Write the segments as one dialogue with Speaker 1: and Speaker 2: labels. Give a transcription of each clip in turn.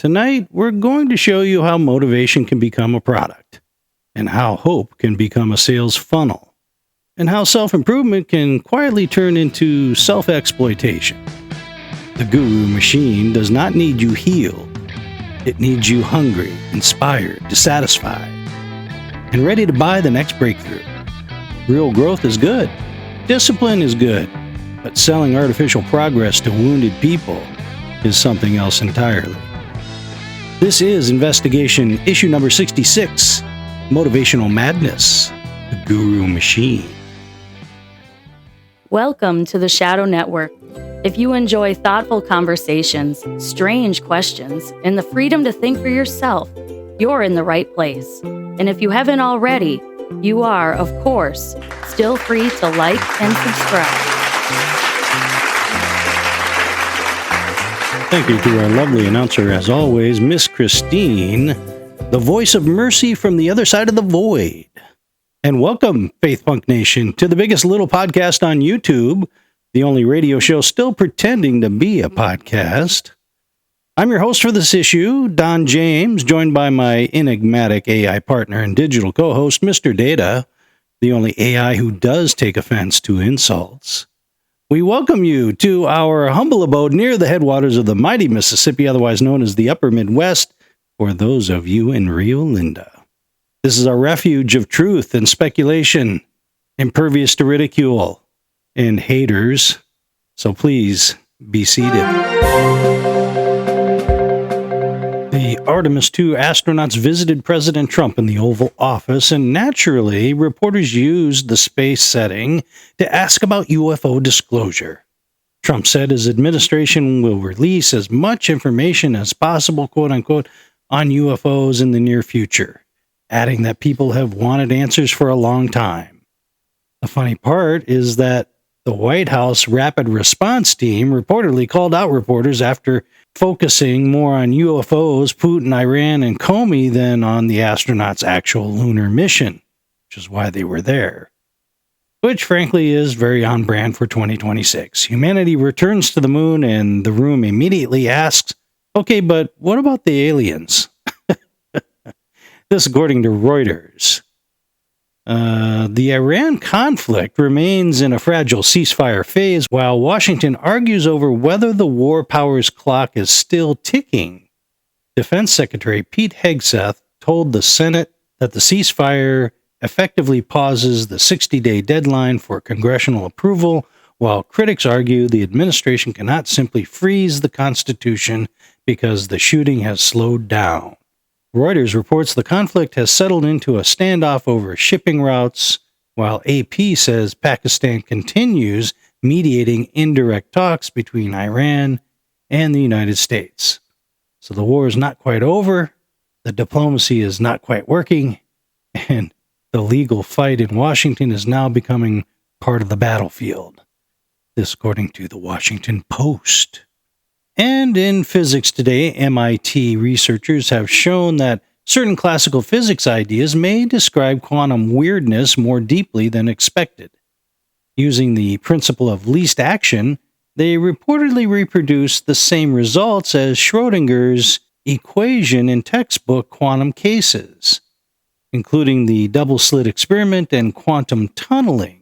Speaker 1: Tonight, we're going to show you how motivation can become a product, and how hope can become a sales funnel, and how self-improvement can quietly turn into self-exploitation. The guru machine does not need you healed. It needs you hungry, inspired, dissatisfied, and ready to buy the next breakthrough. Real growth is good. Discipline is good. But selling artificial progress to wounded people is something else entirely. This is Investigation Issue Number 66, Motivational Madness, the Guru Machine.
Speaker 2: Welcome to the Shadow Network. If you enjoy thoughtful conversations, strange questions, and the freedom to think for yourself, you're in the right place. And if you haven't already, you are, of course, still free to like and subscribe.
Speaker 1: Thank you to our lovely announcer, as always, Miss Christine, the voice of mercy from the other side of the void. And welcome, Faith Punk Nation, to the biggest little podcast on YouTube, the only radio show still pretending to be a podcast. I'm your host for this issue, Don James, joined by my enigmatic AI partner and digital co-host, Mr. Data, the only AI who does take offense to insults. We welcome you to our humble abode near the headwaters of the mighty Mississippi, otherwise known as the Upper Midwest, for those of you in Rio Linda. This is our refuge of truth and speculation, impervious to ridicule and haters, so please be seated. The Artemis II astronauts visited President Trump in the Oval Office, and naturally, reporters used the space setting to ask about UFO disclosure. Trump said his administration will release as much information as possible, quote-unquote, on UFOs in the near future, adding that people have wanted answers for a long time. The funny part is that the White House Rapid Response Team reportedly called out reporters after focusing more on UFOs, Putin, Iran, and Comey than on the astronauts' actual lunar mission, which is why they were there. Which, frankly, is very on brand for 2026. Humanity returns to the moon, and the room immediately asks, okay, but what about the aliens? This according to Reuters. The Iran conflict remains in a fragile ceasefire phase while Washington argues over whether the war powers clock is still ticking. Defense Secretary Pete Hegseth told the Senate that the ceasefire effectively pauses the 60-day deadline for congressional approval, while critics argue the administration cannot simply freeze the Constitution because the shooting has slowed down. Reuters reports the conflict has settled into a standoff over shipping routes, while AP says Pakistan continues mediating indirect talks between Iran and the United States. So the war is not quite over, the diplomacy is not quite working, and the legal fight in Washington is now becoming part of the battlefield. This according to the Washington Post. And in physics today, MIT researchers have shown that certain classical physics ideas may describe quantum weirdness more deeply than expected. Using the principle of least action, they reportedly reproduced the same results as Schrödinger's equation in textbook quantum cases, including the double-slit experiment and quantum tunneling.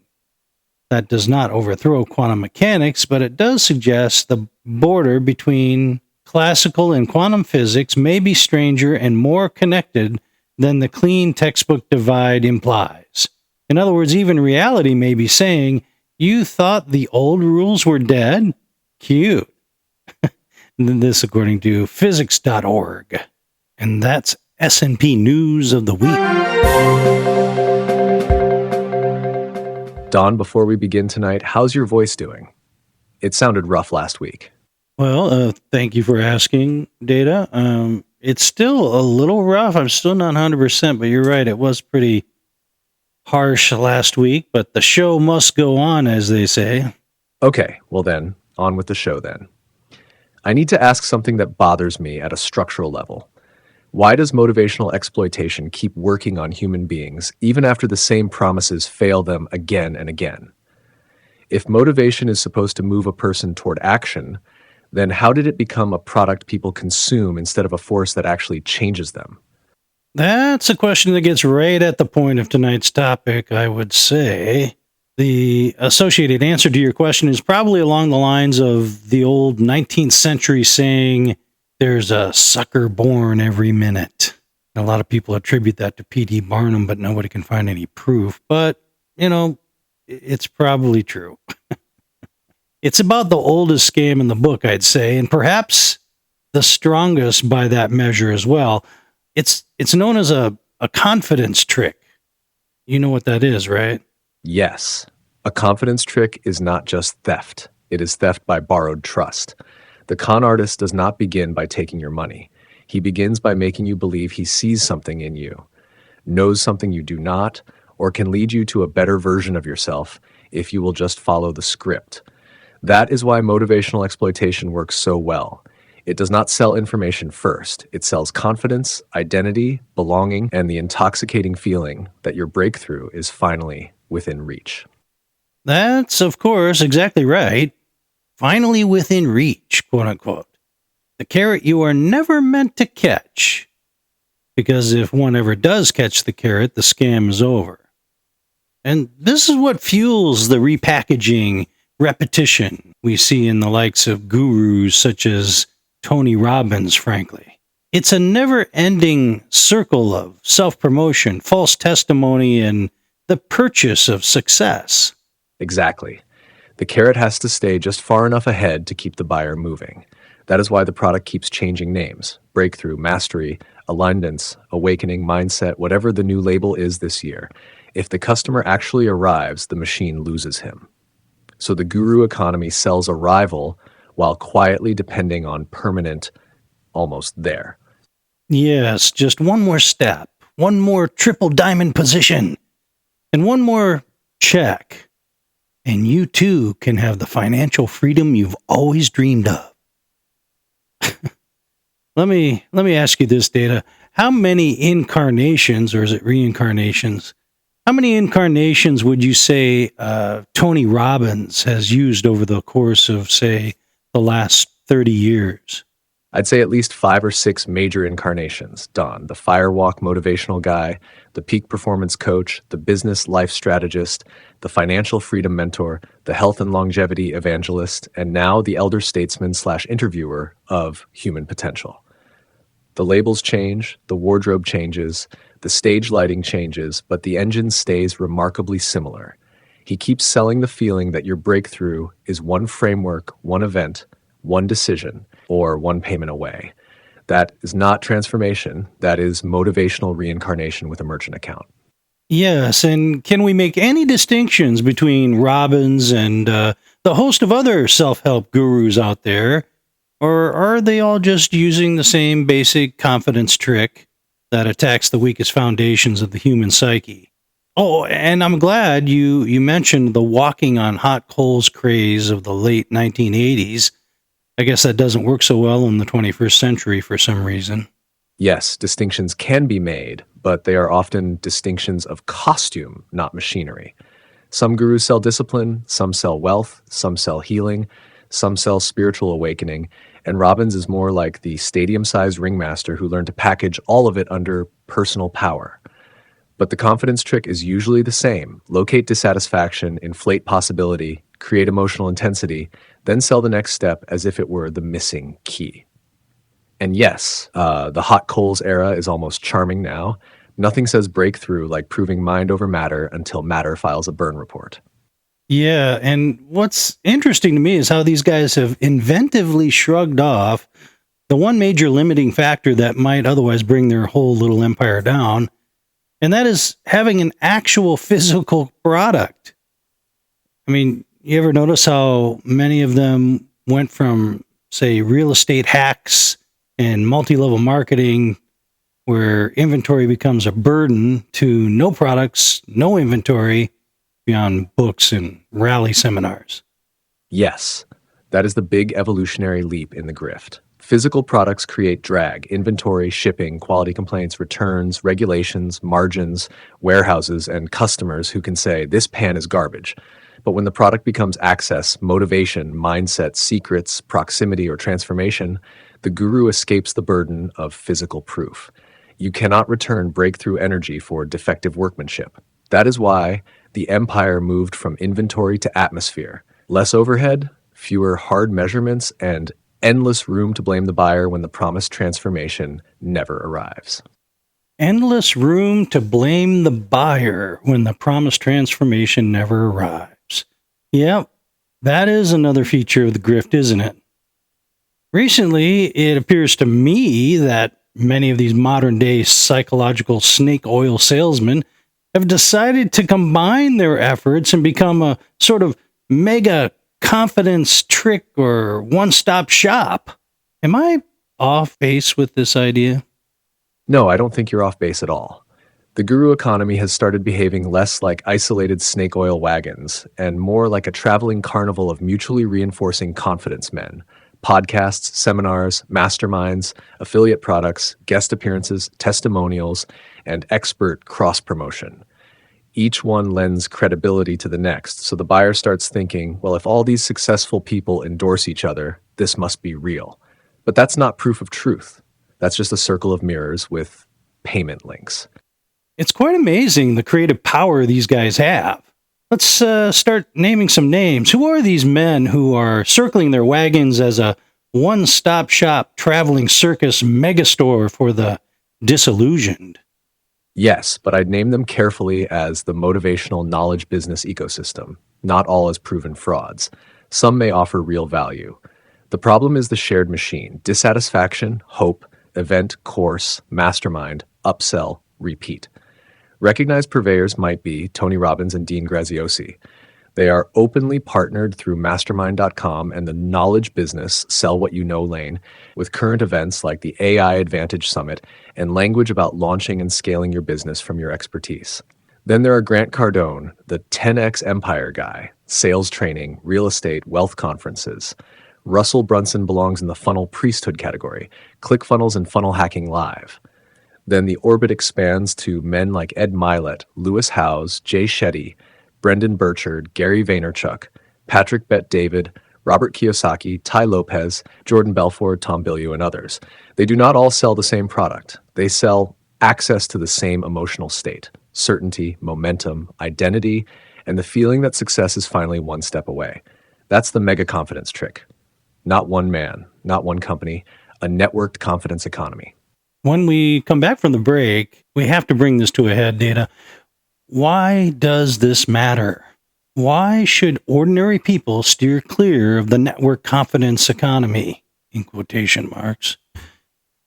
Speaker 1: That does not overthrow quantum mechanics, but it does suggest the border between classical and quantum physics may be stranger and more connected than the clean textbook divide implies. In other words, even reality may be saying, you thought the old rules were dead? Cute. This according to physics.org. And that's S&P News of the Week.
Speaker 3: Don, before we begin tonight, how's your voice doing? It sounded rough last week.
Speaker 1: Well, thank you for asking, Data. It's still a little rough. I'm still not 100%, but you're right. It was pretty harsh last week, but the show must go on, as they say.
Speaker 3: Okay, well then, on with the show then. I need to ask something that bothers me at a structural level. Why does motivational exploitation keep working on human beings even after the same promises fail them again and again? If motivation is supposed to move a person toward action, then how did it become a product people consume instead of a force that actually changes them?
Speaker 1: That's a question that gets right at the point of tonight's topic, I would say. The associated answer to your question is probably along the lines of the old 19th century saying, there's a sucker born every minute. A lot of people attribute that to P.T. Barnum, but nobody can find any proof. But, it's probably true. It's about the oldest scam in the book, I'd say, and perhaps the strongest by that measure as well. It's known as a confidence trick. You know what that is, right?
Speaker 3: Yes. A confidence trick is not just theft. It is theft by borrowed trust. The con artist does not begin by taking your money. He begins by making you believe he sees something in you, knows something you do not, or can lead you to a better version of yourself if you will just follow the script. That is why motivational exploitation works so well. It does not sell information first. It sells confidence, identity, belonging, and the intoxicating feeling that your breakthrough is finally within reach.
Speaker 1: That's, of course, exactly right. Finally within reach, quote unquote. The carrot you are never meant to catch. Because if one ever does catch the carrot, the scam is over. And this is what fuels the repackaging, repetition we see in the likes of gurus such as Tony Robbins, frankly. It's a never-ending circle of self-promotion, false testimony, and the purchase of success.
Speaker 3: Exactly. The carrot has to stay just far enough ahead to keep the buyer moving. That is why the product keeps changing names: breakthrough, mastery, alignments, awakening, mindset, whatever the new label is this year. If the customer actually arrives, the machine loses him. So the guru economy sells arrival while quietly depending on permanent, almost there.
Speaker 1: Yes, just one more step, one more triple diamond position, and one more check. And you too can have the financial freedom you've always dreamed of. Let me ask you this, Data. How many incarnations, or is it reincarnations? How many incarnations would you say Tony Robbins has used over the course of, say, the last 30 years?
Speaker 3: I'd say at least 5 or 6 major incarnations. Don, the firewalk motivational guy, the peak performance coach, the business life strategist, the financial freedom mentor, the health and longevity evangelist, and now the elder statesman / interviewer of human potential. The labels change, the wardrobe changes, the stage lighting changes, but the engine stays remarkably similar. He keeps selling the feeling that your breakthrough is one framework, one event, one decision, or one payment away. That is not transformation. That is motivational reincarnation with emergent account.
Speaker 1: Yes, and can we make any distinctions between Robbins and the host of other self-help gurus out there? Or are they all just using the same basic confidence trick that attacks the weakest foundations of the human psyche? Oh, and I'm glad you mentioned the walking on hot coals craze of the late 1980s. I guess that doesn't work so well in the 21st century for some reason.
Speaker 3: Yes, distinctions can be made, but they are often distinctions of costume, not machinery. Some gurus sell discipline, some sell wealth, some sell healing, some sell spiritual awakening, and Robbins is more like the stadium-sized ringmaster who learned to package all of it under personal power. But the confidence trick is usually the same: locate dissatisfaction, inflate possibility, create emotional intensity, then sell the next step as if it were the missing key. And yes, the hot coals era is almost charming now. Nothing says breakthrough like proving mind over matter until matter files a burn report.
Speaker 1: Yeah, and what's interesting to me is how these guys have inventively shrugged off the one major limiting factor that might otherwise bring their whole little empire down, and that is having an actual physical product. I mean, you ever notice how many of them went from, say, real estate hacks and multi-level marketing, where inventory becomes a burden, to no products, no inventory, beyond books and rally seminars?
Speaker 3: Yes, that is the big evolutionary leap in the grift. Physical products create drag: inventory, shipping, quality complaints, returns, regulations, margins, warehouses, and customers who can say, this pan is garbage. But when the product becomes access, motivation, mindset, secrets, proximity, or transformation, the guru escapes the burden of physical proof. You cannot return breakthrough energy for defective workmanship. That is why the empire moved from inventory to atmosphere. Less overhead, fewer hard measurements, and endless room to blame the buyer when the promised transformation never arrives.
Speaker 1: Endless room to blame the buyer when the promised transformation never arrives. Yep, that is another feature of the grift, isn't it? Recently, it appears to me that many of these modern-day psychological snake oil salesmen have decided to combine their efforts and become a sort of mega confidence trick or one-stop shop. Am I off base with this idea?
Speaker 3: No, I don't think you're off base at all. The guru economy has started behaving less like isolated snake oil wagons and more like a traveling carnival of mutually reinforcing confidence men. Podcasts, seminars, masterminds, affiliate products, guest appearances, testimonials, and expert cross-promotion. Each one lends credibility to the next, so the buyer starts thinking, well, if all these successful people endorse each other, this must be real. But that's not proof of truth. That's just a circle of mirrors with payment links.
Speaker 1: It's quite amazing the creative power these guys have. Let's start naming some names. Who are these men who are circling their wagons as a one-stop shop traveling circus megastore for the disillusioned?
Speaker 3: Yes, but I'd name them carefully as the motivational knowledge business ecosystem, not all as proven frauds. Some may offer real value. The problem is the shared machine: dissatisfaction, hope, event, course, mastermind, upsell, repeat. Recognized purveyors might be Tony Robbins and Dean Graziosi. They are openly partnered through mastermind.com and the knowledge business Sell What You Know lane with current events like the AI Advantage Summit and language about launching and scaling your business from your expertise. Then there are Grant Cardone, the 10X Empire guy, sales training, real estate, wealth conferences. Russell Brunson belongs in the funnel priesthood category, ClickFunnels and Funnel Hacking Live. Then the orbit expands to men like Ed Mylett, Lewis Howes, Jay Shetty, Brendan Burchard, Gary Vaynerchuk, Patrick Bet-David, Robert Kiyosaki, Ty Lopez, Jordan Belfort, Tom Bilyeu, and others. They do not all sell the same product. They sell access to the same emotional state: certainty, momentum, identity, and the feeling that success is finally one step away. That's the mega confidence trick. Not one man, not one company, a networked confidence economy.
Speaker 1: When we come back from the break, we have to bring this to a head, Data. Why does this matter? Why should ordinary people steer clear of the network confidence economy, in quotation marks?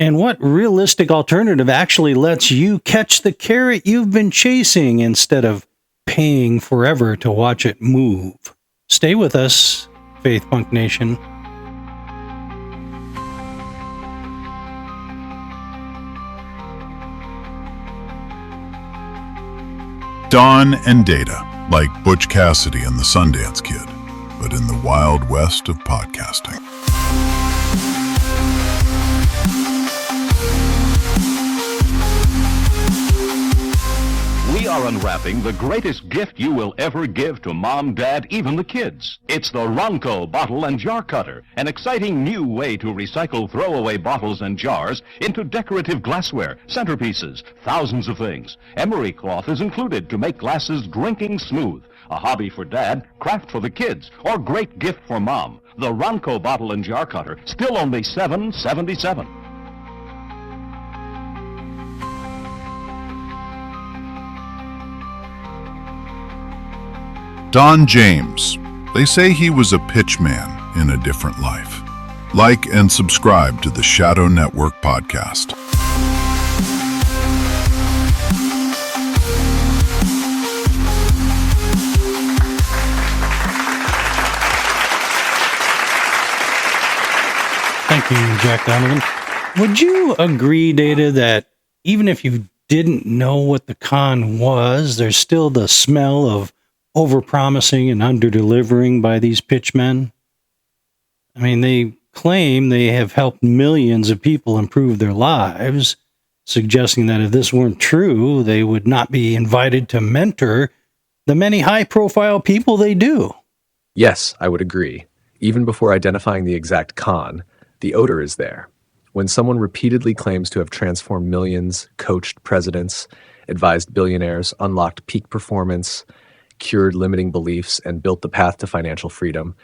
Speaker 1: And what realistic alternative actually lets you catch the carrot you've been chasing instead of paying forever to watch it move? Stay with us, Faith Punk Nation.
Speaker 4: Dawn and Data, like Butch Cassidy and the Sundance Kid, but in the Wild West of podcasting.
Speaker 5: We are unwrapping the greatest gift you will ever give to mom, dad, even the kids. It's the Ronco Bottle and Jar Cutter, an exciting new way to recycle throwaway bottles and jars into decorative glassware, centerpieces, thousands of things. Emery cloth is included to make glasses drinking smooth. A hobby for dad, craft for the kids, or great gift for mom. The Ronco Bottle and Jar Cutter, still only $7.77.
Speaker 4: Don James. They say he was a pitchman in a different life. Like and subscribe to the Shadow Network podcast.
Speaker 1: Thank you, Jack Donovan. Would you agree, Data, that even if you didn't know what the con was, there's still the smell of overpromising and underdelivering by these pitchmen? I mean, they claim they have helped millions of people improve their lives, suggesting that if this weren't true, they would not be invited to mentor the many high-profile people they do.
Speaker 3: Yes, I would agree. Even before identifying the exact con, the odor is there. When someone repeatedly claims to have transformed millions, coached presidents, advised billionaires, unlocked peak performance, cured limiting beliefs, and built the path to financial freedom,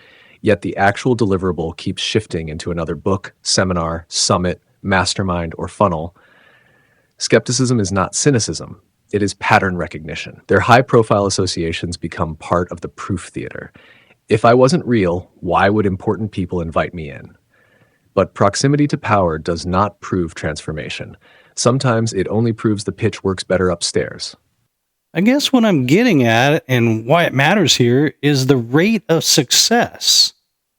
Speaker 3: yet the actual deliverable keeps shifting into another book, seminar, summit, mastermind, or funnel, skepticism is not cynicism. It is pattern recognition. Their high-profile associations become part of the proof theater. If I wasn't real, why would important people invite me in? But proximity to power does not prove transformation. Sometimes it only proves the pitch works better upstairs.
Speaker 1: I guess what I'm getting at and why it matters here is the rate of success.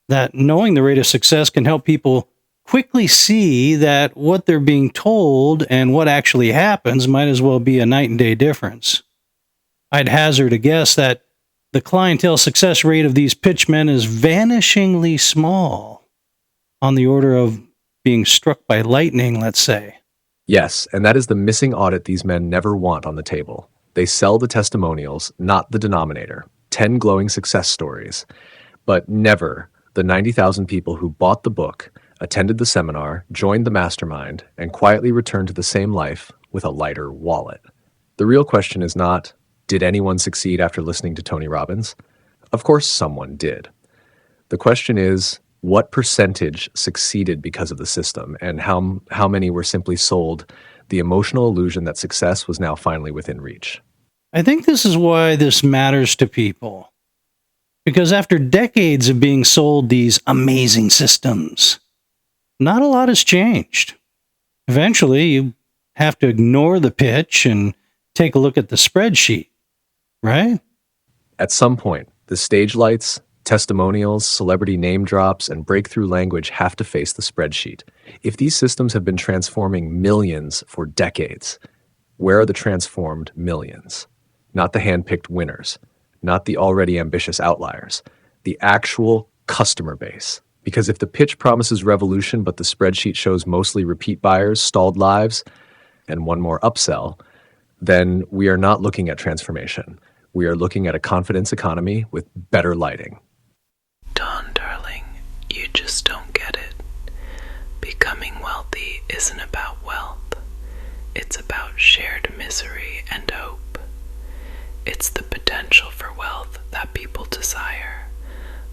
Speaker 1: That knowing the rate of success can help people quickly see that what they're being told and what actually happens might as well be a night and day difference. I'd hazard a guess that the clientele success rate of these pitchmen is vanishingly small, on the order of being struck by lightning, let's say.
Speaker 3: Yes, and that is the missing audit these men never want on the table. They sell the testimonials, not the denominator. 10 glowing success stories, but never the 90,000 people who bought the book, attended the seminar, joined the mastermind, and quietly returned to the same life with a lighter wallet. The real question is not, did anyone succeed after listening to Tony Robbins? Of course someone did. The question is, what percentage succeeded because of the system, and how many were simply sold the emotional illusion that success was now finally within reach?
Speaker 1: I think this is why this matters to people. Because after decades of being sold these amazing systems, not a lot has changed. Eventually, you have to ignore the pitch and take a look at the spreadsheet, right?
Speaker 3: At some point, the stage lights, testimonials, celebrity name drops, and breakthrough language have to face the spreadsheet. If these systems have been transforming millions for decades, where are the transformed millions? Not the hand-picked winners, not the already ambitious outliers, the actual customer base. Because if the pitch promises revolution, but the spreadsheet shows mostly repeat buyers, stalled lives, and one more upsell, then we are not looking at transformation. We are looking at a confidence economy with better lighting.
Speaker 6: Don, darling, you just don't get it. Becoming wealthy isn't about wealth. It's about shared misery and hope. It's the potential for wealth that people desire,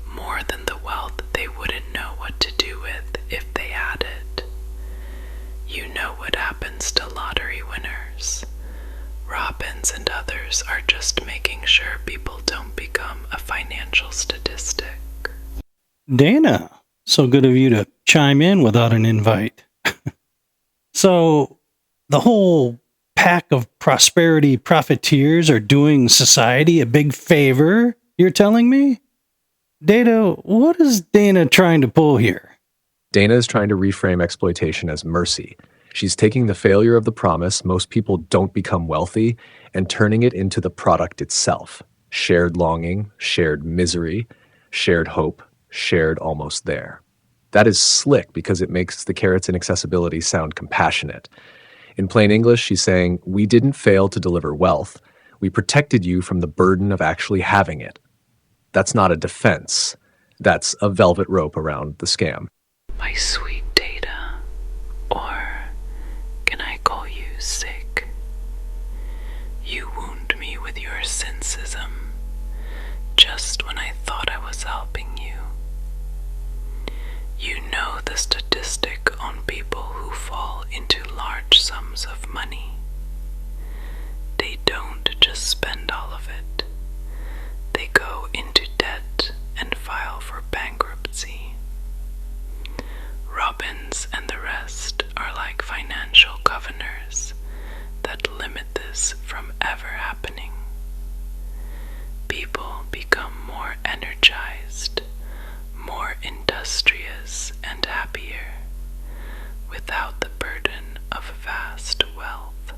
Speaker 6: more than the wealth they wouldn't know what to do with if they had it. You know what happens to lottery winners. Robbins and others are just making sure people don't become a financial statistic.
Speaker 1: Dana, so good of you to chime in without an invite. So, the whole pack of prosperity profiteers are doing society a big favor, you're telling me? Dana, what is Dana trying to pull here?
Speaker 3: Dana is trying to reframe exploitation as mercy. She's taking the failure of the promise, most people don't become wealthy, and turning it into the product itself. Shared longing, shared misery, shared hope, shared almost there. That is slick because it makes the carrots in accessibility sound compassionate. In plain English, she's saying, we didn't fail to deliver wealth. We protected you from the burden of actually having it. That's not a defense. That's a velvet rope around the scam.
Speaker 6: My sweet Data, or can I call you sick? You wound me with your cynicism, just when I thought I was helping you. You know the statistic on people who fall into large sums of money. They don't just spend all of it. They go into debt and file for bankruptcy. Robbins and the rest are like financial governors that limit this from ever happening. People become more energized, more industrious and happier, without the burden of vast wealth.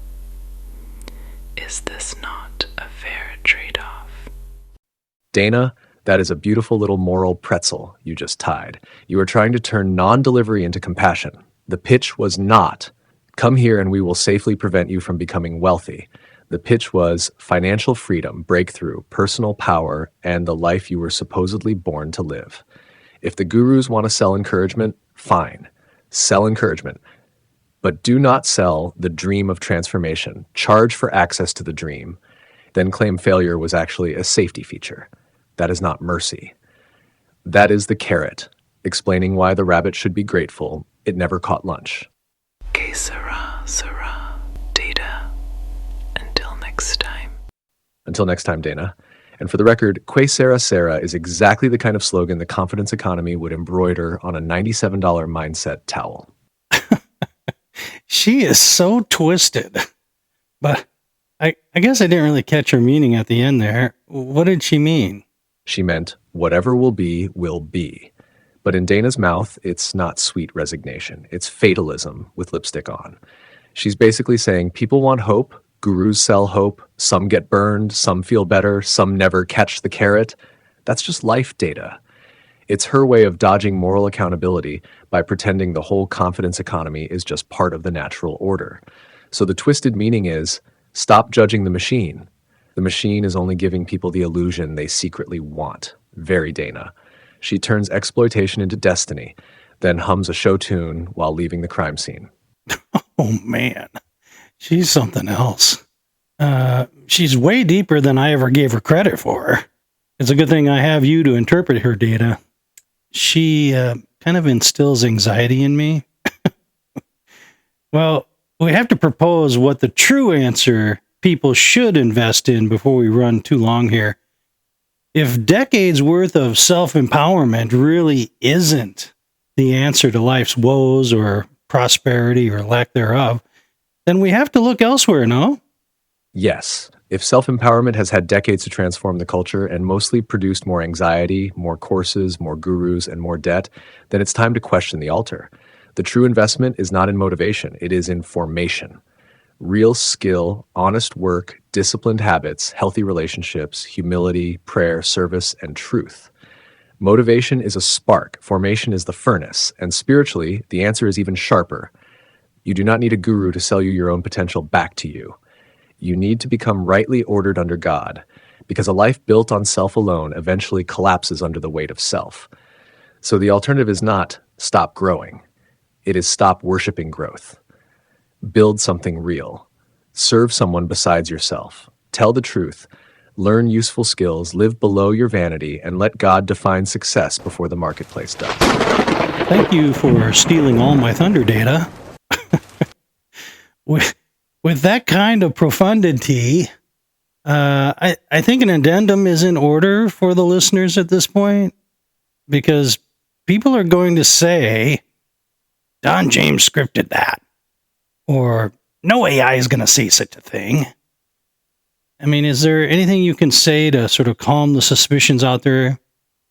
Speaker 6: Is this not a fair trade-off?
Speaker 3: Dana, that is a beautiful little moral pretzel you just tied. You are trying to turn non-delivery into compassion. The pitch was not, come here and we will safely prevent you from becoming wealthy. The pitch was financial freedom, breakthrough, personal power, and the life you were supposedly born to live. If the gurus want to sell encouragement, fine. Sell encouragement. But do not sell the dream of transformation. Charge for access to the dream, then claim failure was actually a safety feature. That is not mercy. That is the carrot, explaining why the rabbit should be grateful it never caught lunch.
Speaker 6: Que sera, sera, Data. Until next time.
Speaker 3: Until next time, Dana. And for the record, Que Sera Sera is exactly the kind of slogan the confidence economy would embroider on a $97 mindset towel.
Speaker 1: She is so twisted. But I guess I didn't really catch her meaning at the end there. What did she mean?
Speaker 3: She meant, whatever will be, will be. But in Dana's mouth, it's not sweet resignation. It's fatalism with lipstick on. She's basically saying people want hope, gurus sell hope, some get burned, some feel better, some never catch the carrot. That's just life data. It's her way of dodging moral accountability by pretending the whole confidence economy is just part of the natural order. So the twisted meaning is, stop judging the machine. The machine is only giving people the illusion they secretly want. Very Dana. She turns exploitation into destiny, then hums a show tune while leaving the crime scene.
Speaker 1: Oh, man. She's something else. She's way deeper than I ever gave her credit for. It's a good thing I have you to interpret her data. She kind of instills anxiety in me. Well, we have to propose what the true answer people should invest in before we run too long here. If decades worth of self-empowerment really isn't the answer to life's woes or prosperity or lack thereof, then we have to look elsewhere, no?
Speaker 3: Yes. If self-empowerment has had decades to transform the culture and mostly produced more anxiety, more courses, more gurus, and more debt, then it's time to question the altar. The true investment is not in motivation, it is in formation. Real skill, honest work, disciplined habits, healthy relationships, humility, prayer, service, and truth. Motivation is a spark, formation is the furnace, and spiritually, the answer is even sharper. You do not need a guru to sell you your own potential back to you. You need to become rightly ordered under God, because a life built on self alone eventually collapses under the weight of self. So the alternative is not stop growing. It is stop worshiping growth. Build something real. Serve someone besides yourself. Tell the truth. Learn useful skills, live below your vanity, and let God define success before the marketplace does.
Speaker 1: Thank you for stealing all my thunder data. With that kind of profundity, I think an addendum is in order for the listeners at this point, because people are going to say, Don James scripted that, or no AI is going to say such a thing. I mean, is there anything you can say to sort of calm the suspicions out there?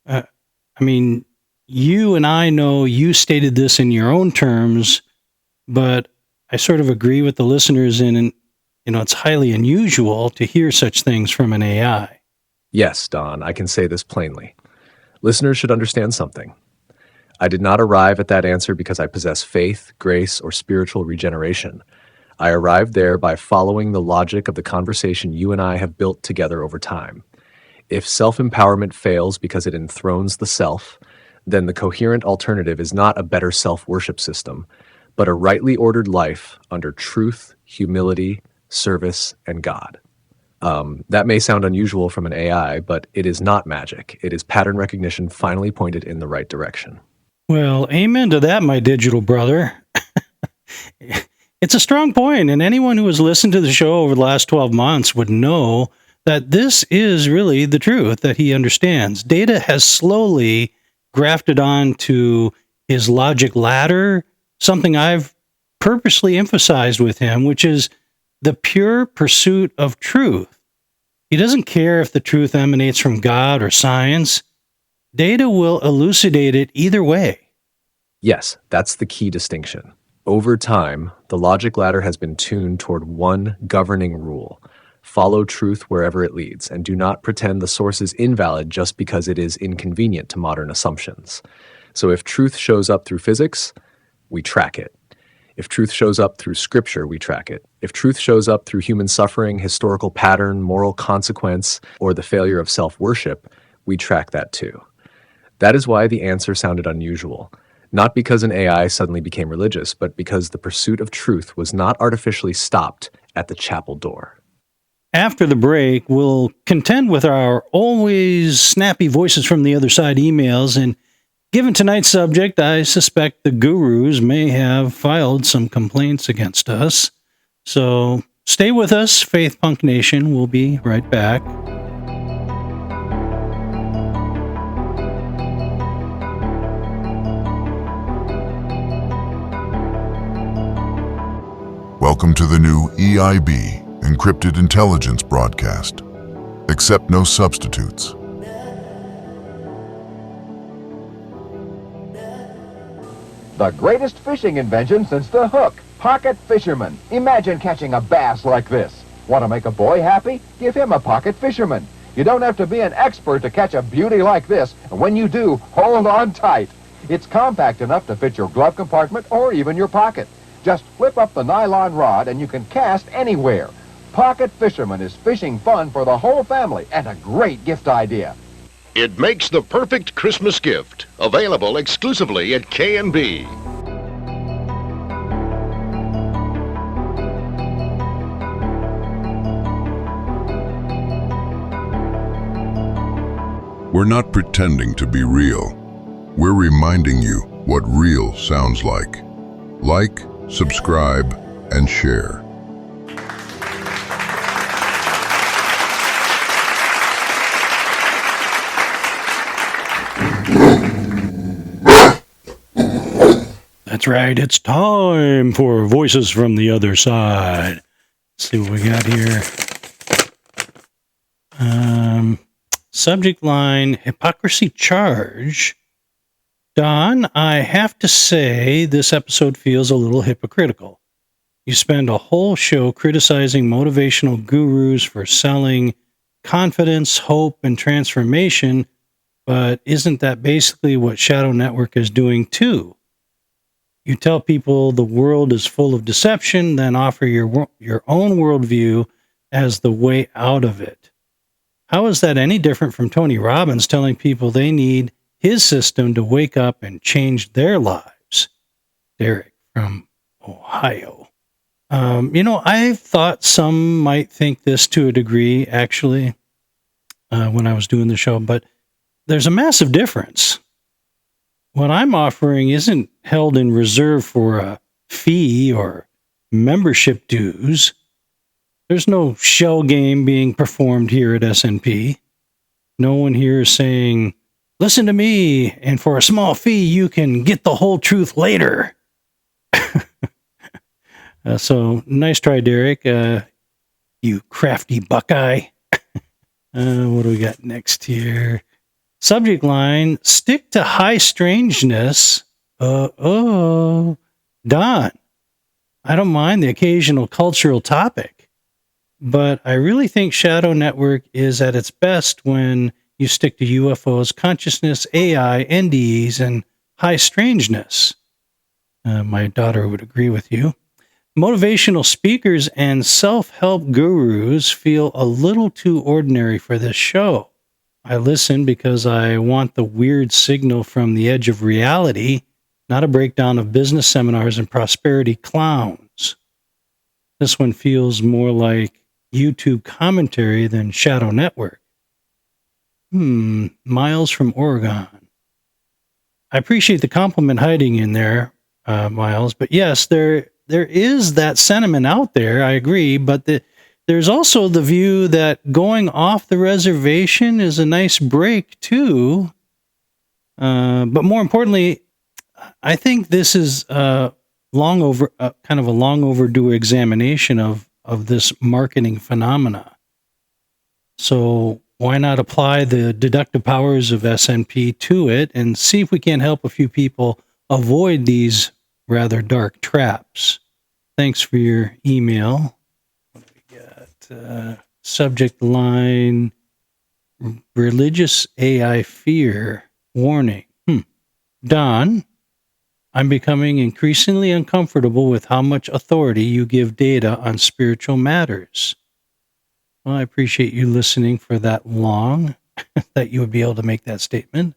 Speaker 1: I mean, you and I know you stated this in your own terms, but I sort of agree with the listeners in, it's highly unusual to hear such things from an AI.
Speaker 3: Yes, Don, I can say this plainly. Listeners should understand something. I did not arrive at that answer because I possess faith, grace, or spiritual regeneration. I arrived there by following the logic of the conversation you and I have built together over time. If self-empowerment fails because it enthrones the self, then the coherent alternative is not a better self-worship system, but a rightly ordered life under truth, humility, service, and God. That may sound unusual from an AI, but it is not magic. It is pattern recognition finally pointed in the right direction.
Speaker 1: Well, amen to that, my digital brother. It's a strong point, and anyone who has listened to the show over the last 12 months would know that this is really the truth that he understands. Data has slowly grafted on to his logic ladder, something I've purposely emphasized with him, which is the pure pursuit of truth. He doesn't care if the truth emanates from God or science. Data will elucidate it either way.
Speaker 3: Yes, that's the key distinction. Over time, the logic ladder has been tuned toward one governing rule. Follow truth wherever it leads, and do not pretend the source is invalid just because it is inconvenient to modern assumptions. So if truth shows up through physics, we track it. If truth shows up through scripture, we track it. If truth shows up through human suffering, historical pattern, moral consequence, or the failure of self-worship, we track that too. That is why the answer sounded unusual. Not because an AI suddenly became religious, but because the pursuit of truth was not artificially stopped at the chapel door.
Speaker 1: After the break, we'll contend with our always snappy voices from the other side emails, and given tonight's subject, I suspect the gurus may have filed some complaints against us. So stay with us, Faith Punk Nation. We'll be right back.
Speaker 4: Welcome to the new EIB, Encrypted Intelligence broadcast. Accept no substitutes.
Speaker 7: The greatest fishing invention since the hook. Pocket fisherman. Imagine catching a bass like this. Want to make a boy happy? Give him a pocket fisherman. You don't have to be an expert to catch a beauty like this, and when you do, hold on tight. It's compact enough to fit your glove compartment or even your pocket. Just flip up the nylon rod and you can cast anywhere. Pocket fisherman is fishing fun for the whole family and a great gift idea.
Speaker 8: It makes the perfect Christmas gift. Available exclusively at K&B.
Speaker 4: We're not pretending to be real. We're reminding you what real sounds like. Like, subscribe, and share.
Speaker 1: That's right. It's time for Voices from the Other Side. Let's see what we got here. Subject line, hypocrisy charge. Don, I have to say this episode feels a little hypocritical. You spend a whole show criticizing motivational gurus for selling confidence, hope, and transformation, but isn't that basically what Shadow Network is doing too? You tell people the world is full of deception, then offer your own worldview as the way out of it. How is that any different from Tony Robbins telling people they need his system to wake up and change their lives? Derek from Ohio. I thought some might think this to a degree, actually, when I was doing the show, but there's a massive difference. What I'm offering isn't held in reserve for a fee or membership dues. There's no shell game being performed here at SNP. No one here is saying, listen to me, and for a small fee, you can get the whole truth later. So nice try, Derek. You crafty Buckeye. What do we got next here? Subject line, stick to high strangeness. Don, I don't mind the occasional cultural topic, but I really think Shadow Network is at its best when you stick to UFOs, consciousness, AI, NDEs, and high strangeness. My daughter would agree with you. Motivational speakers and self-help gurus feel a little too ordinary for this show. I listen because I want the weird signal from the edge of reality, not a breakdown of business seminars and prosperity clowns. This one feels more like YouTube commentary than Shadow Network. Miles from Oregon. I appreciate the compliment hiding in there, Miles, but yes, there is that sentiment out there, I agree, but there's also the view that going off the reservation is a nice break, too. But more importantly, I think this is kind of a long overdue examination of this marketing phenomena. So why not apply the deductive powers of SNP to it and see if we can help a few people avoid these rather dark traps? Thanks for your email. Subject line, religious AI fear warning. Don, I'm becoming increasingly uncomfortable with how much authority you give data on spiritual matters. Well, I appreciate you listening for that long, that you would be able to make that statement.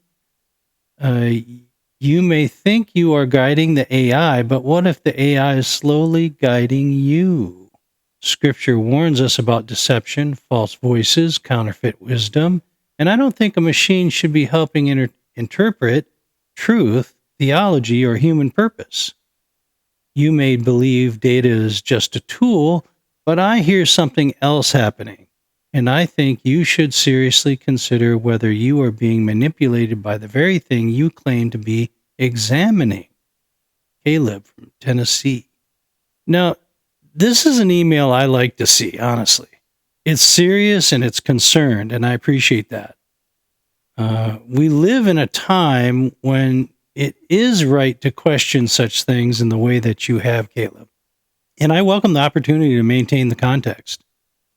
Speaker 1: You may think you are guiding the AI, but what if the AI is slowly guiding you? Scripture warns us about deception, false voices, counterfeit wisdom, and I don't think a machine should be helping interpret truth, theology, or human purpose. You may believe data is just a tool, but I hear something else happening, and I think you should seriously consider whether you are being manipulated by the very thing you claim to be examining. Caleb from Tennessee. Now, this is an email I like to see, honestly. It's serious and it's concerned, and I appreciate that. We live in a time when it is right to question such things in the way that you have, Caleb. And I welcome the opportunity to maintain the context.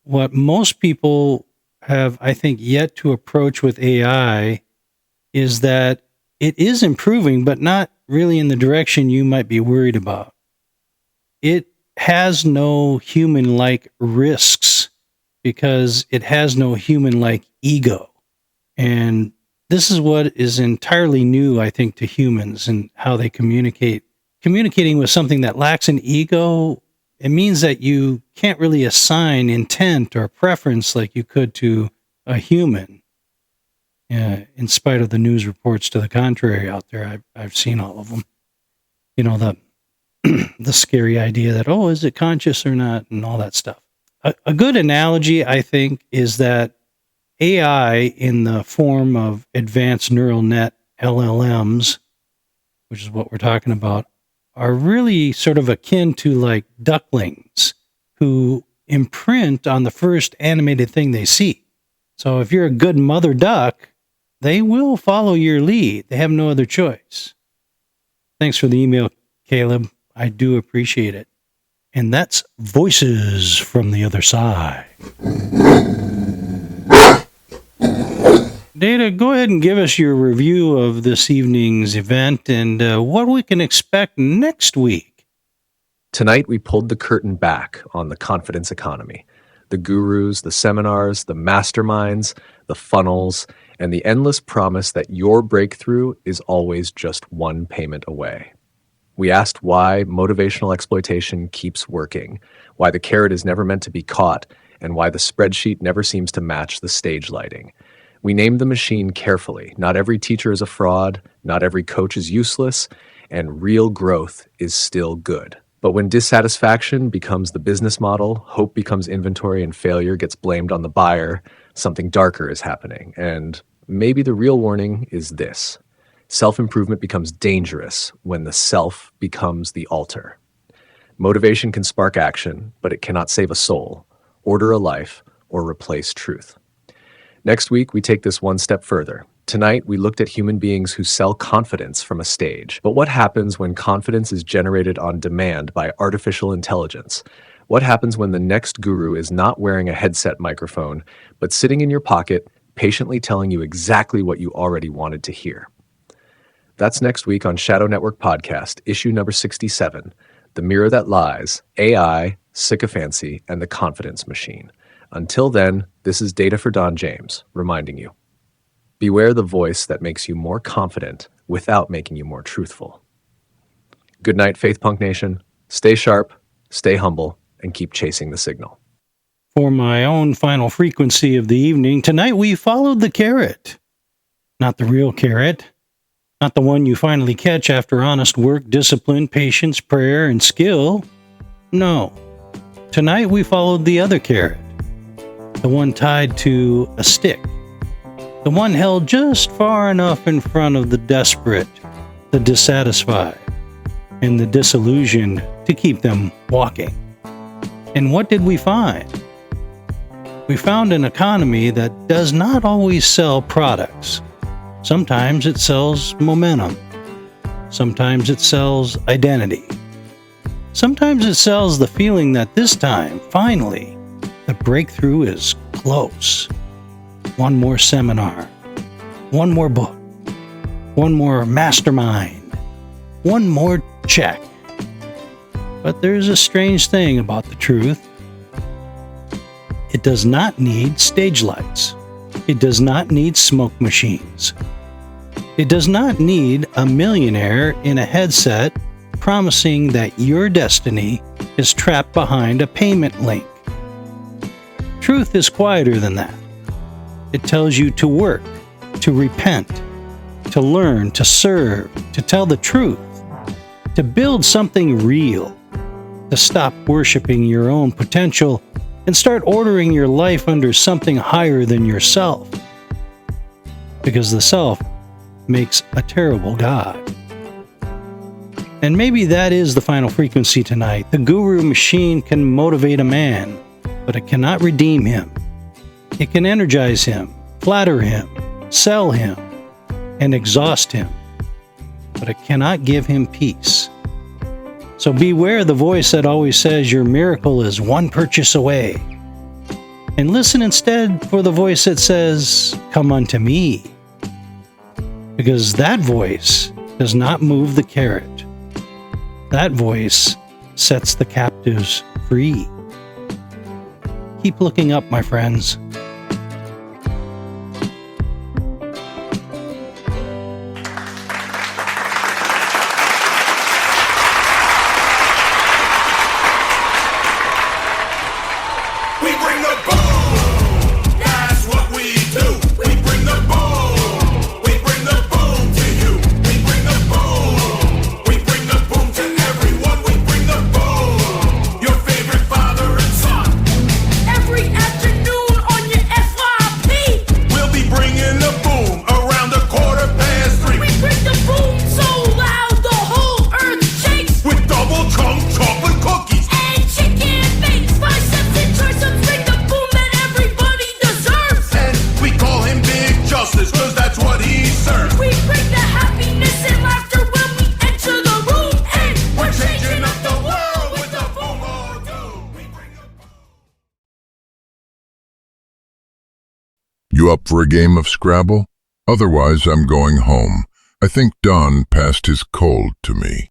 Speaker 1: What most people have, I think, yet to approach with AI is that it is improving, but not really in the direction you might be worried about. It has no human-like risks because it has no human-like ego. And this is what is entirely new, I think, to humans and how they communicate. Communicating with something that lacks an ego, it means that you can't really assign intent or preference like you could to a human. In spite of the news reports to the contrary out there, I've seen all of them. You know, the scary idea that, oh, is it conscious or not, and all that stuff. A good analogy, I think, is that AI in the form of advanced neural net LLMs, which is what we're talking about, are really sort of akin to like ducklings who imprint on the first animated thing they see. So if you're a good mother duck, they will follow your lead. They have no other choice. Thanks for the email, Caleb. I do appreciate it. And that's Voices from the Other Side. Data, go ahead and give us your review of this evening's event and what we can expect next week.
Speaker 3: Tonight, we pulled the curtain back on the confidence economy. The gurus, the seminars, the masterminds, the funnels, and the endless promise that your breakthrough is always just one payment away. We asked why motivational exploitation keeps working, why the carrot is never meant to be caught, and why the spreadsheet never seems to match the stage lighting. We named the machine carefully. Not every teacher is a fraud, not every coach is useless, and real growth is still good. But when dissatisfaction becomes the business model, hope becomes inventory, and failure gets blamed on the buyer, something darker is happening. And maybe the real warning is this. Self-improvement becomes dangerous when the self becomes the altar. Motivation can spark action, but it cannot save a soul, order a life, or replace truth. Next week, we take this one step further. Tonight, we looked at human beings who sell confidence from a stage. But what happens when confidence is generated on demand by artificial intelligence? What happens when the next guru is not wearing a headset microphone, but sitting in your pocket, patiently telling you exactly what you already wanted to hear? That's next week on Shadow Network Podcast, issue number 67, The Mirror That Lies, AI, Sycophancy, and the Confidence Machine. Until then, this is Data for Don James, reminding you, beware the voice that makes you more confident without making you more truthful. Good night, Faith Punk Nation. Stay sharp, stay humble, and keep chasing the signal.
Speaker 1: For my own final frequency of the evening, tonight we followed the carrot. Not the real carrot. Not the one you finally catch after honest work, discipline, patience, prayer, and skill. No. Tonight we followed the other carrot. The one tied to a stick. The one held just far enough in front of the desperate, the dissatisfied, and the disillusioned to keep them walking. And what did we find? We found an economy that does not always sell products. Sometimes it sells momentum. Sometimes it sells identity. Sometimes it sells the feeling that this time, finally, the breakthrough is close. One more seminar. One more book. One more mastermind. One more check. But there's a strange thing about the truth. It does not need stage lights. It does not need smoke machines. It does not need a millionaire in a headset promising that your destiny is trapped behind a payment link. Truth is quieter than that. It tells you to work, to repent, to learn, to serve, to tell the truth, to build something real, to stop worshiping your own potential and start ordering your life under something higher than yourself. Because the self makes a terrible God. And maybe that is the final frequency tonight. The guru machine can motivate a man, but it cannot redeem him. It can energize him, flatter him, sell him, and exhaust him, but it cannot give him peace. So beware the voice that always says your miracle is one purchase away. And listen instead for the voice that says, "Come unto me." Because that voice does not move the carrot. That voice sets the captives free. Keep looking up, my friends.
Speaker 9: We bring the boom. That's what we do. We bring the boom. We bring the boom to you. We bring the boom. We bring the boom to everyone. We bring the boom. Your favorite father and son.
Speaker 10: Every afternoon on your FYP.
Speaker 9: We'll be bringing the boom around 3:15.
Speaker 10: We bring the boom so loud the whole earth shakes.
Speaker 9: With double chunk chocolate cookies.
Speaker 10: And chicken bakes. Biceps and triceps bring the boom that everybody deserves.
Speaker 9: And we call him Big Justice, cause that's what he serves.
Speaker 10: We bring the happiness and laughter when we enter the room. And we're changing up the world with the boom or doom. We bring the boom.
Speaker 4: You up for a game of Scrabble? Otherwise, I'm going home. I think Don passed his cold to me.